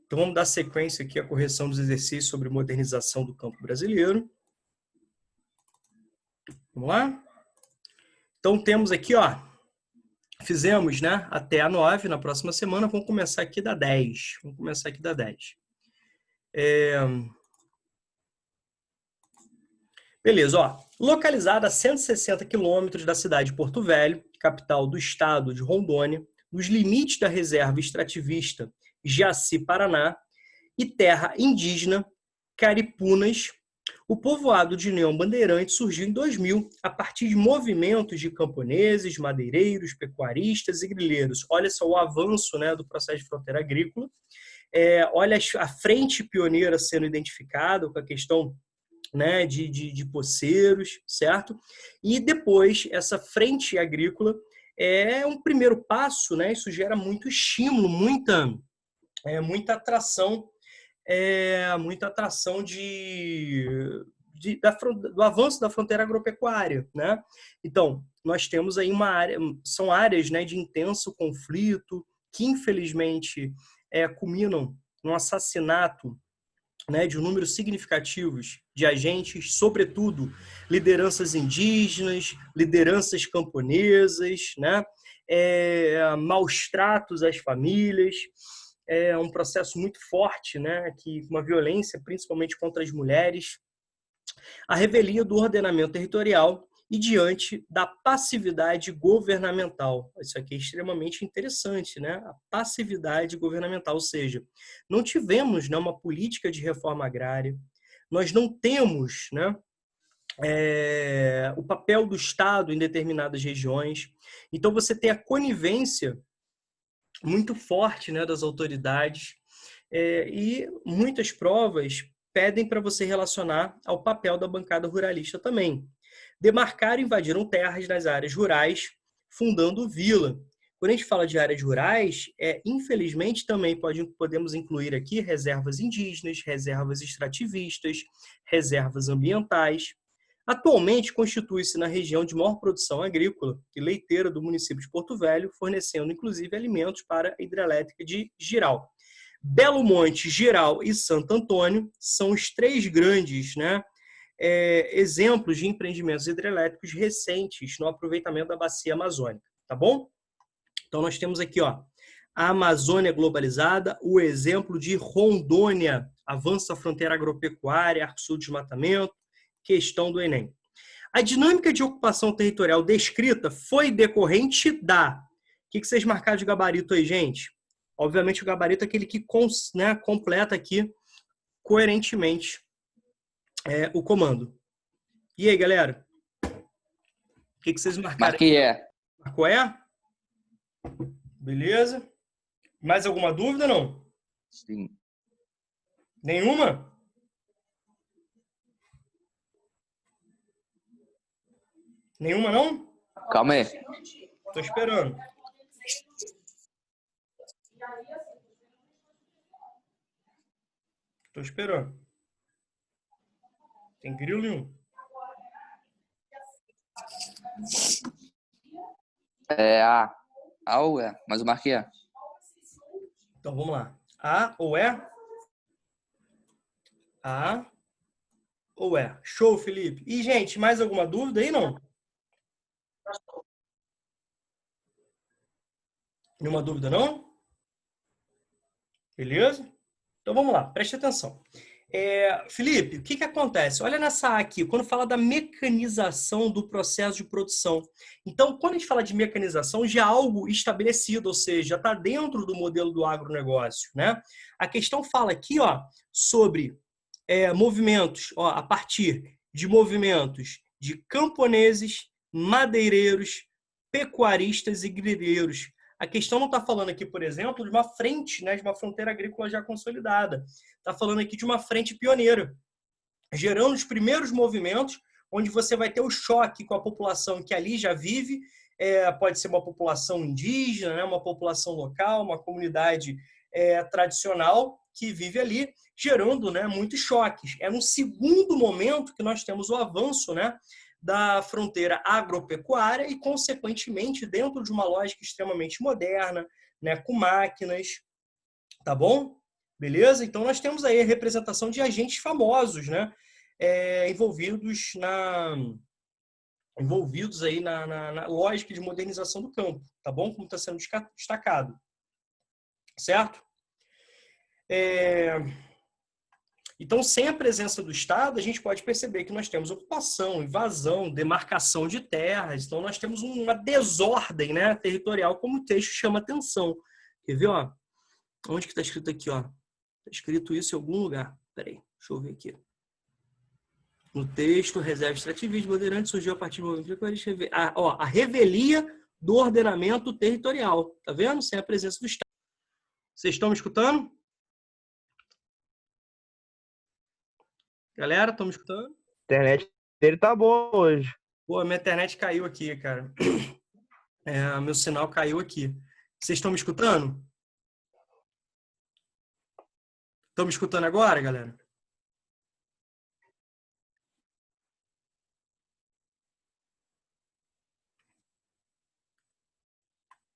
Então, vamos dar sequência aqui à correção dos exercícios sobre modernização do campo brasileiro. Vamos lá? Então, temos aqui, ó, fizemos, né, até a 9, na próxima semana, vamos começar aqui da 10. Vamos começar aqui da 10. Beleza, ó. Localizada a 160 quilômetros da cidade de Porto Velho, capital do estado de Rondônia, nos limites da reserva extrativista Jaci-Paraná e terra indígena Caripunas, o povoado de União Bandeirante surgiu em 2000 a partir de movimentos de camponeses, madeireiros, pecuaristas e grileiros. Olha só o avanço, né, do processo de fronteira agrícola. Olha a frente pioneira sendo identificada com a questão, né, de poceiros, certo? E depois, essa frente agrícola é um primeiro passo, né? Isso gera muito estímulo, muita atração, do avanço da fronteira agropecuária, né? Então, nós temos aí são áreas, né, de intenso conflito que, infelizmente, culminam num assassinato, né, de um número significativo de agentes, sobretudo lideranças indígenas, lideranças camponesas, né, maus tratos às famílias. É um processo muito forte, né, uma violência, principalmente contra as mulheres. A revelia do ordenamento territorial e diante da passividade governamental. Isso aqui é extremamente interessante, né? A passividade governamental, ou seja, não tivemos, né, uma política de reforma agrária, nós não temos, né, o papel do Estado em determinadas regiões. Então, você tem a conivência muito forte, né, das autoridades, e muitas provas pedem para você relacionar ao papel da bancada ruralista também. Demarcaram e invadiram terras nas áreas rurais, fundando vila. Quando a gente fala de áreas rurais, infelizmente também podemos incluir aqui reservas indígenas, reservas extrativistas, reservas ambientais. Atualmente, constitui-se na região de maior produção agrícola e leiteira do município de Porto Velho, fornecendo inclusive alimentos para a hidrelétrica de Jirau. Belo Monte, Jirau e Santo Antônio são os três grandes, né, exemplos de empreendimentos hidrelétricos recentes no aproveitamento da bacia amazônica, tá bom? Então, nós temos aqui, ó, a Amazônia globalizada, o exemplo de Rondônia, avanço da fronteira agropecuária, Arco Sul, desmatamento, questão do Enem. A dinâmica de ocupação territorial descrita foi decorrente da... O que vocês marcaram de gabarito aí, gente? Obviamente, o gabarito é aquele que, né, completa aqui coerentemente o comando. E aí, galera? O que vocês marcaram? Marquei. Marcou Beleza. Mais alguma dúvida, não? Sim. Nenhuma? Nenhuma, não? Calma aí. Tô esperando. Tô esperando. Tem grilo nenhum. A ou é? Mas eu marquei A. Então, vamos lá. A ou é? A ou é? Show, Felipe. E, gente, mais alguma dúvida aí, não? Nenhuma dúvida, não? Beleza? Então, vamos lá. Preste atenção. Felipe, o que acontece? Olha nessa A aqui, quando fala da mecanização do processo de produção. Então, quando a gente fala de mecanização, já é algo estabelecido, ou seja, já está dentro do modelo do agronegócio, né? A questão fala aqui, ó, sobre movimentos, ó, a partir de movimentos de camponeses, madeireiros, pecuaristas e grileiros. A questão não está falando aqui, por exemplo, de uma frente, né, de uma fronteira agrícola já consolidada. Está falando aqui de uma frente pioneira, gerando os primeiros movimentos, onde você vai ter o choque com a população que ali já vive, pode ser uma população indígena, né, uma população local, uma comunidade tradicional que vive ali, gerando, né, muitos choques. É no segundo momento que nós temos o avanço, né, da fronteira agropecuária e, consequentemente, dentro de uma lógica extremamente moderna, né, com máquinas, tá bom? Beleza? Então, nós temos aí a representação de agentes famosos, né? Envolvidos aí na lógica de modernização do campo, tá bom? Como está sendo destacado, certo? Então, sem a presença do Estado, a gente pode perceber que nós temos ocupação, invasão, demarcação de terras. Então, nós temos uma desordem, né, territorial, como o texto chama atenção. Quer ver? Ó? Onde que está escrito aqui? Está escrito isso em algum lugar. Peraí, deixa eu ver aqui. No texto, reserva extrativismo bandeirante surgiu a partir do momento que a revelia do ordenamento territorial. Tá vendo? Sem a presença do Estado. Vocês estão me escutando? Galera, estão me escutando? A internet dele tá boa hoje. Pô, minha internet caiu aqui, cara. Meu sinal caiu aqui. Vocês estão me escutando? Estão me escutando agora, galera?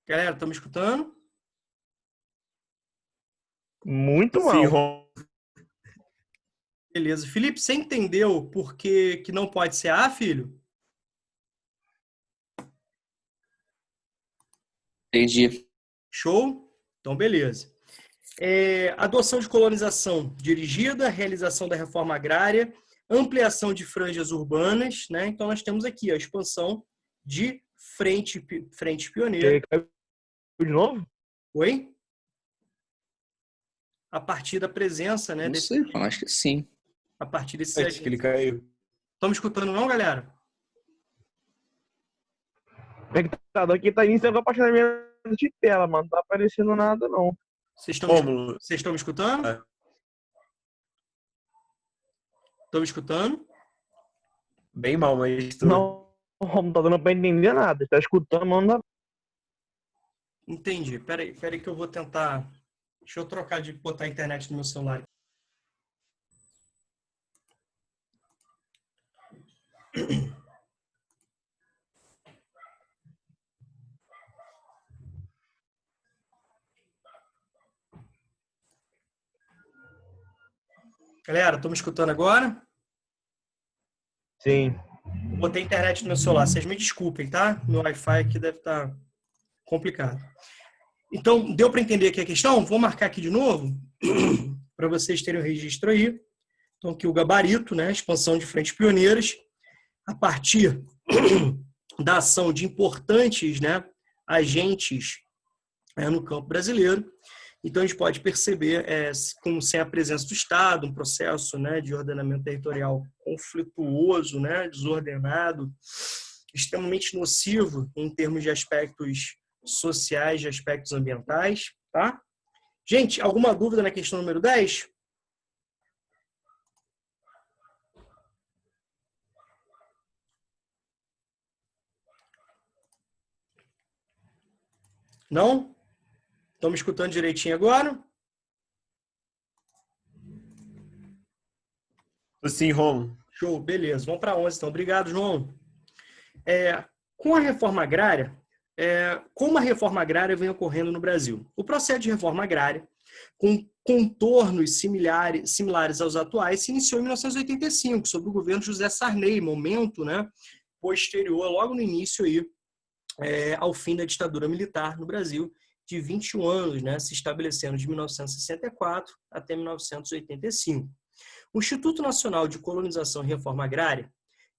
Galera, estão me escutando? Muito mal. Sim, Beleza. Felipe, você entendeu por que não pode ser A, filho? Entendi. Show? Então, beleza. Adoção de colonização dirigida, realização da reforma agrária, ampliação de franjas urbanas, né? Então, nós temos aqui a expansão de frente pioneira. Caiu de novo? Oi? A partir da presença, né? Não sei, eu acho que sim. A partir desse acho que ele caiu. Estão me escutando não, galera? O computador aqui tá iniciando compartilhamento de tela, mano. Não tá aparecendo nada, não. Vocês Rômulo, estão me escutando? É. Estão me escutando? Bem mal, mas Não, não tá dando pra entender nada. Tá escutando, mas não dá. Entendi. Peraí que eu vou tentar... Deixa eu trocar de botar a internet no meu celular. Galera, estão me escutando agora? Sim. Botei internet no meu celular. Vocês me desculpem, tá? Meu Wi-Fi aqui deve estar complicado. Então, deu para entender aqui a questão? Vou marcar aqui de novo para vocês terem o registro aí. Então, aqui o gabarito, né? Expansão de frentes pioneiras a partir da ação de importantes, né, agentes no campo brasileiro. Então, a gente pode perceber como sem a presença do Estado, um processo, né, de ordenamento territorial conflituoso, né, desordenado, extremamente nocivo em termos de aspectos sociais, de aspectos ambientais. Tá? Gente, alguma dúvida na questão número 10? Não? Estão me escutando direitinho agora? sim, Rômulo. Show, beleza. Vamos para 11, então. Obrigado, João. Com a reforma agrária, como a reforma agrária vem ocorrendo no Brasil? O processo de reforma agrária, com contornos similares aos atuais, se iniciou em 1985, sob o governo José Sarney, momento, né, posterior, logo no início aí, ao fim da ditadura militar no Brasil, de 21 anos, né, se estabelecendo de 1964 até 1985. O Instituto Nacional de Colonização e Reforma Agrária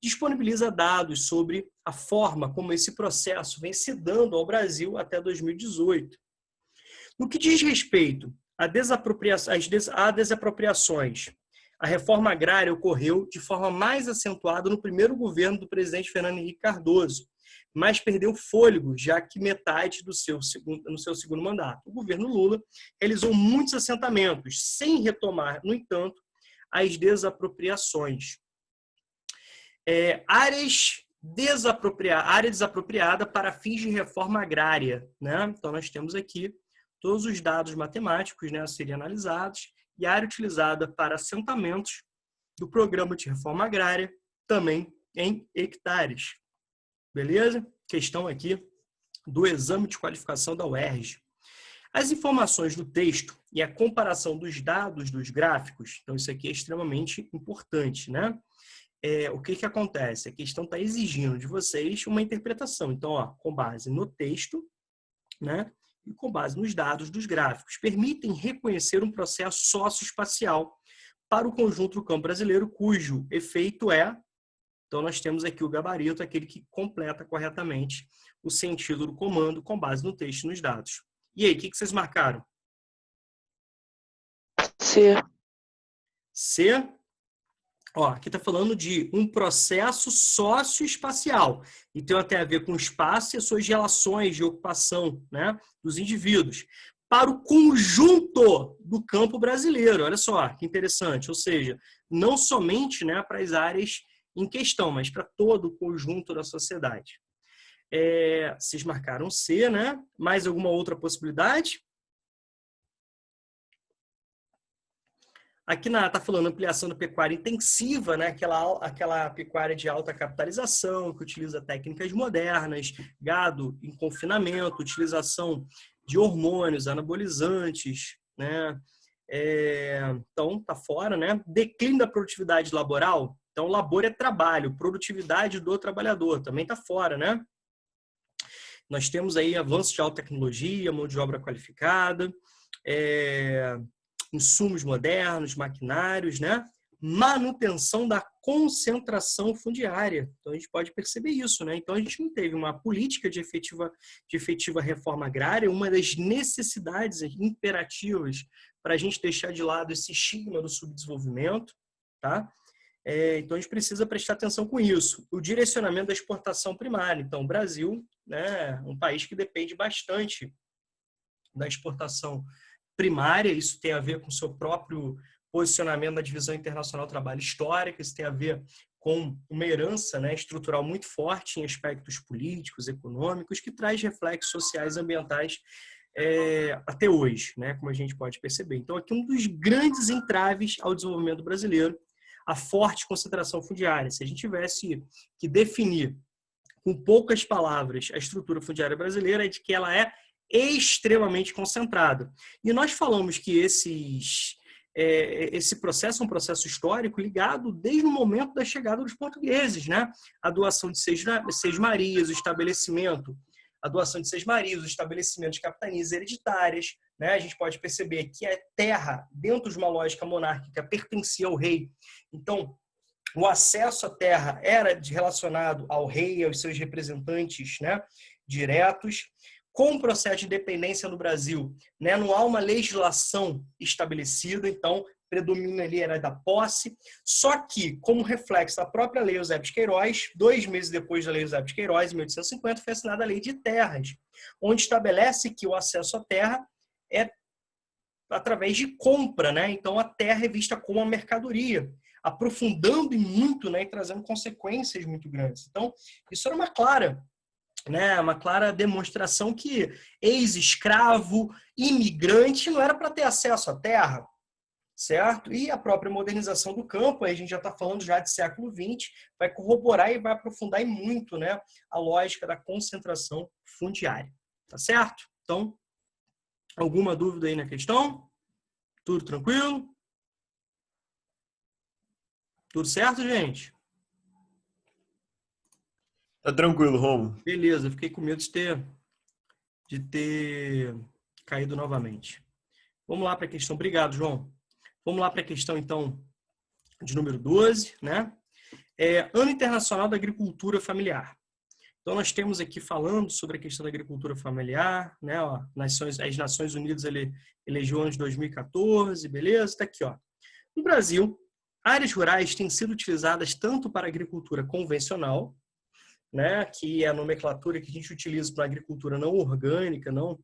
disponibiliza dados sobre a forma como esse processo vem se dando ao Brasil até 2018. No que diz respeito às desapropriações, a reforma agrária ocorreu de forma mais acentuada no primeiro governo do presidente Fernando Henrique Cardoso, mas perdeu fôlego, já que metade no seu segundo mandato. O governo Lula realizou muitos assentamentos, sem retomar, no entanto, as desapropriações. Área desapropriada para fins de reforma agrária. Né? Então, nós temos aqui todos os dados matemáticos, né, a serem analisados, e a área utilizada para assentamentos do programa de reforma agrária, também em hectares. Beleza? Questão aqui do exame de qualificação da UERJ. As informações do texto e a comparação dos dados dos gráficos, então isso aqui é extremamente importante, né? O que acontece? A questão está exigindo de vocês uma interpretação. Então, ó, com base no texto, né? E com base nos dados dos gráficos, permitem reconhecer um processo socioespacial para o conjunto do campo brasileiro, cujo efeito é... Então, nós temos aqui o gabarito, aquele que completa corretamente o sentido do comando com base no texto e nos dados. E aí, o que vocês marcaram? C. C. Ó, aqui está falando de um processo socioespacial. Então, tem a ver com o espaço e as suas relações de ocupação, né, dos indivíduos. Para o conjunto do campo brasileiro. Olha só, que interessante. Ou seja, não somente, né, para as áreas em questão, mas para todo o conjunto da sociedade. Vocês marcaram C, né? Mais alguma outra possibilidade? Aqui está falando ampliação da pecuária intensiva, né? Aquela pecuária de alta capitalização, que utiliza técnicas modernas, gado em confinamento, utilização de hormônios, anabolizantes, né? Então, está fora, né? Declínio da produtividade laboral. Então, labor é trabalho, produtividade do trabalhador, também está fora, né? Nós temos aí avanços de alta tecnologia, mão de obra qualificada, insumos modernos, maquinários, né? Manutenção da concentração fundiária. Então, a gente pode perceber isso, né? Então, a gente não teve uma política de efetiva reforma agrária, uma das necessidades imperativas para a gente deixar de lado esse estigma do subdesenvolvimento, tá? Então, a gente precisa prestar atenção com isso. O direcionamento da exportação primária. Então, o Brasil, né, um país que depende bastante da exportação primária, isso tem a ver com o seu próprio posicionamento na divisão internacional do trabalho histórica, isso tem a ver com uma herança, né, estrutural muito forte em aspectos políticos, econômicos, que traz reflexos sociais e ambientais até hoje, né, como a gente pode perceber. Então, aqui um dos grandes entraves ao desenvolvimento brasileiro, a forte concentração fundiária. Se a gente tivesse que definir com poucas palavras a estrutura fundiária brasileira, é de que ela é extremamente concentrada. E nós falamos que esse processo é um processo histórico ligado desde o momento da chegada dos portugueses, né? A doação de seis marias, o estabelecimento, a doação de seis marias, o estabelecimento de capitanias hereditárias, né? A gente pode perceber que a terra, dentro de uma lógica monárquica, pertencia ao rei. Então, o acesso à terra era relacionado ao rei e aos seus representantes, né, diretos. Com o processo de independência no Brasil, né, não há uma legislação estabelecida, então predomina ali era da posse, só que, como reflexo da própria Lei Eusébio de Queiroz, 2 meses depois da Lei Eusébio de Queiroz, em 1850, foi assinada a Lei de Terras, onde estabelece que o acesso à terra é através de compra, né? Então a terra é vista como uma mercadoria, aprofundando muito, né, e trazendo consequências muito grandes. Então, isso era uma clara demonstração que ex-escravo, imigrante, não era para ter acesso à terra, certo? E a própria modernização do campo, aí a gente já está falando já de século XX, vai corroborar e vai aprofundar em muito, né, a lógica da concentração fundiária, tá certo? Então, alguma dúvida aí na questão? Tudo tranquilo? Tudo certo, gente? Tá tranquilo, Romo. Beleza, fiquei com medo de ter caído novamente. Vamos lá para a questão. Obrigado, João. Vamos lá para a questão, então, de número 12, né? Ano Internacional da Agricultura Familiar. Então, nós temos aqui falando sobre a questão da agricultura familiar, né? Ó, as Nações Unidas elegeu ano de 2014, beleza? Está aqui, ó. No Brasil, áreas rurais têm sido utilizadas tanto para a agricultura convencional, né, que é a nomenclatura que a gente utiliza para a agricultura não orgânica, não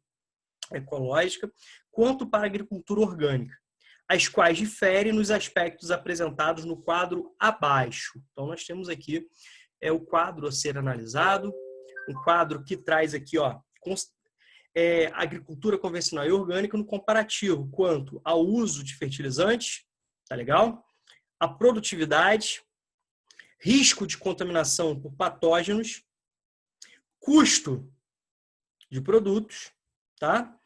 ecológica, quanto para a agricultura orgânica, as quais diferem nos aspectos apresentados no quadro abaixo. Então, nós temos aqui o quadro a ser analisado, um quadro que traz aqui, ó, agricultura convencional e orgânica no comparativo quanto ao uso de fertilizantes, tá legal? A produtividade, risco de contaminação por patógenos, custo de produtos, tá?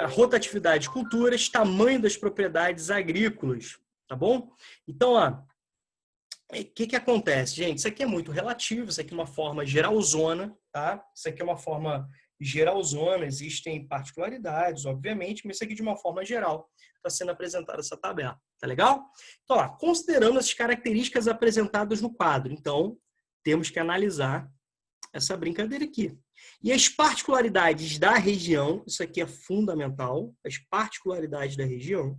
rotatividade de culturas, tamanho das propriedades agrícolas, tá bom? Então, ó, o que acontece, gente? Isso aqui é muito relativo, isso aqui é uma forma geralzona, tá? Isso aqui é uma forma geralzona, existem particularidades, obviamente, mas isso aqui de uma forma geral está sendo apresentada essa tabela, tá legal? Então, ó, considerando as características apresentadas no quadro, então, temos que analisar essa brincadeira aqui. E as particularidades da região, isso aqui é fundamental, as particularidades da região.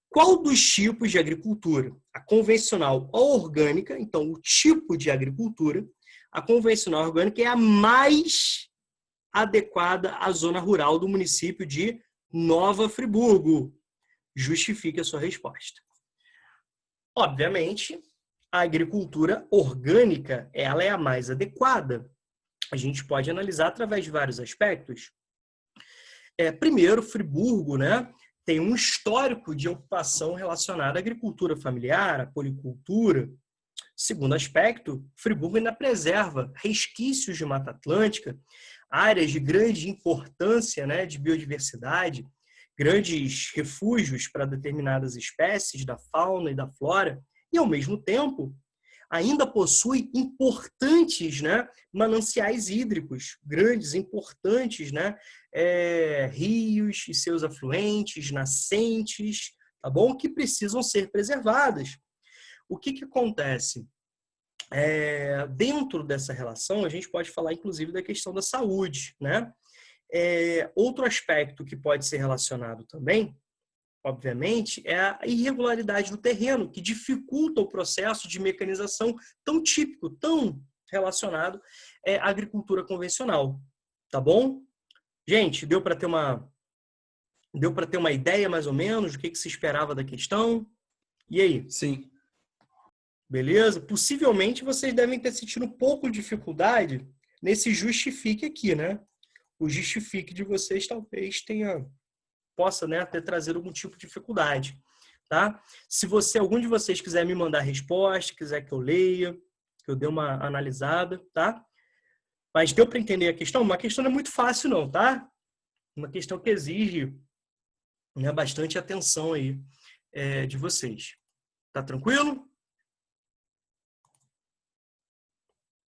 Qual dos tipos de agricultura? A convencional ou orgânica, então o tipo de agricultura, a convencional orgânica é a mais adequada à zona rural do município de Nova Friburgo. Justifique a sua resposta. Obviamente, a agricultura orgânica, ela é a mais adequada. A gente pode analisar através de vários aspectos. Primeiro, Friburgo, né, tem um histórico de ocupação relacionada à agricultura familiar, à policultura. Segundo aspecto, Friburgo ainda preserva resquícios de Mata Atlântica, áreas de grande importância, né, de biodiversidade, grandes refúgios para determinadas espécies da fauna e da flora, e, ao mesmo tempo, ainda possui importantes, né, mananciais hídricos, grandes, importantes, né, rios e seus afluentes, nascentes, tá bom? Que precisam ser preservadas. O que acontece? Dentro dessa relação, a gente pode falar, inclusive, da questão da saúde, né? Outro aspecto que pode ser relacionado também, obviamente, é a irregularidade do terreno, que dificulta o processo de mecanização tão típico, tão relacionado à agricultura convencional. Tá bom? Gente, deu para ter uma ideia, mais ou menos, do que se esperava da questão? E aí? Sim. Beleza? Possivelmente vocês devem ter sentido um pouco de dificuldade nesse justifique aqui, né? O justifique de vocês talvez possa, né, ter trazido algum tipo de dificuldade, tá? Se algum de vocês quiser me mandar a resposta, quiser que eu leia, que eu dê uma analisada, tá? Mas deu para entender a questão? Uma questão não é muito fácil não, tá? Uma questão que exige, né, bastante atenção aí de vocês. Tá tranquilo?